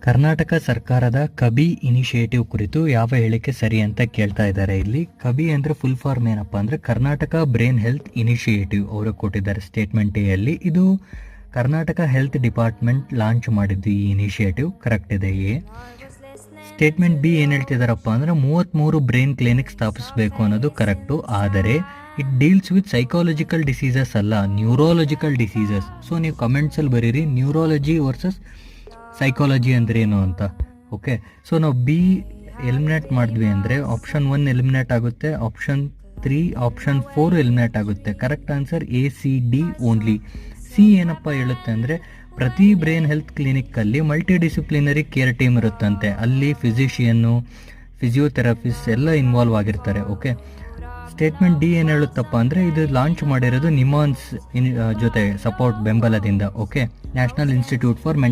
ಕರ್ನಾಟಕ ಸರ್ಕಾರದ ಕಬಿ ಇನಿಷಿಯೇಟಿವ್ ಕುರಿತು ಯಾವ ಹೇಳಿಕೆ ಸರಿ ಅಂತ ಕೇಳ್ತಾ ಇದ್ದಾರೆ ಇಲ್ಲಿ. ಕಬಿ ಅಂದ್ರೆ ಫುಲ್ ಫಾರ್ಮ್ ಏನಪ್ಪಾ ಅಂದ್ರೆ ಕರ್ನಾಟಕ ಬ್ರೈನ್ ಹೆಲ್ತ್ ಇನಿಷಿಯೇಟಿವ್ ಅವರು ಕೊಟ್ಟಿದ್ದಾರೆ ಸ್ಟೇಟ್ಮೆಂಟ್ ಎ ಅಲ್ಲಿ. ಇದು ಕರ್ನಾಟಕ ಹೆಲ್ತ್ ಡಿಪಾರ್ಟ್ಮೆಂಟ್ ಲಾಂಚ್ ಮಾಡಿದ್ದು ಈ ಇನಿಷಿಯೇಟಿವ್. ಕರೆಕ್ಟ್ ಇದೆ ಎ. ಸ್ಟೇಟ್ಮೆಂಟ್ ಬಿ ಏನು ಹೇಳ್ತಿದಾರಪ್ಪ ಅಂದ್ರೆ 33 ಬ್ರೈನ್ ಕ್ಲಿನಿಕ್ ಸ್ಥಾಪಿಸಬೇಕು ಅನ್ನೋದು ಕರೆಕ್ಟು. ಆದರೆ it deals with psychological diseases ಅಲ್ಲ, ನ್ಯೂರೋಲಜಿಕಲ್ ಡಿಸೀಸಸ್. ಸೊ ನೀವು ಕಮೆಂಟ್ಸಲ್ಲಿ ಬರೀರಿ ನ್ಯೂರೋಲಜಿ ವರ್ಸಸ್ ಸೈಕಾಲಜಿ ಅಂದ್ರೆ ಏನು ಅಂತ. ಓಕೆ, ಸೊ ನಾವು ಬಿ ಎಲಿಮಿನೇಟ್ ಮಾಡಿದ್ವಿ ಅಂದರೆ ಆಪ್ಷನ್ 1 ಎಲಿಮಿನೇಟ್ ಆಗುತ್ತೆ, ಆಪ್ಷನ್ 3 ಆಪ್ಷನ್ 4 ಎಲಿಮಿನೇಟ್ ಆಗುತ್ತೆ. Correct answer A C D only. C ಏನಪ್ಪ ಹೇಳುತ್ತೆ ಅಂದರೆ ಪ್ರತಿ ಬ್ರೈನ್ ಹೆಲ್ತ್ ಕ್ಲಿನಿಕ್ಕಲ್ಲಿ ಮಲ್ಟಿ ಡಿಸಿಪ್ಲಿನರಿ ಕೇರ್ ಟೀಮ್ ಇರುತ್ತಂತೆ. ಅಲ್ಲಿ ಫಿಸಿಷಿಯನ್ನು, ಫಿಸಿಯೋಥೆರಪಿಸ್ಟ್ ಎಲ್ಲ ಇನ್ವಾಲ್ವ್ ಆಗಿರ್ತಾರೆ. ಓಕೆ, ಸ್ಟೇಟ್ಮೆಂಟ್ ಡಿ ಏನು ಹೇಳುತ್ತಪ್ಪ ಅಂದರೆ ಇದು ಲಾಂಚ್ ಮಾಡಿರೋದು ನಿಮಾನ್ಸ್ ಜೊತೆ ಸಪೋರ್ಟ್ ಬೆಂಬಲದಿಂದ. Okay, national institute for mental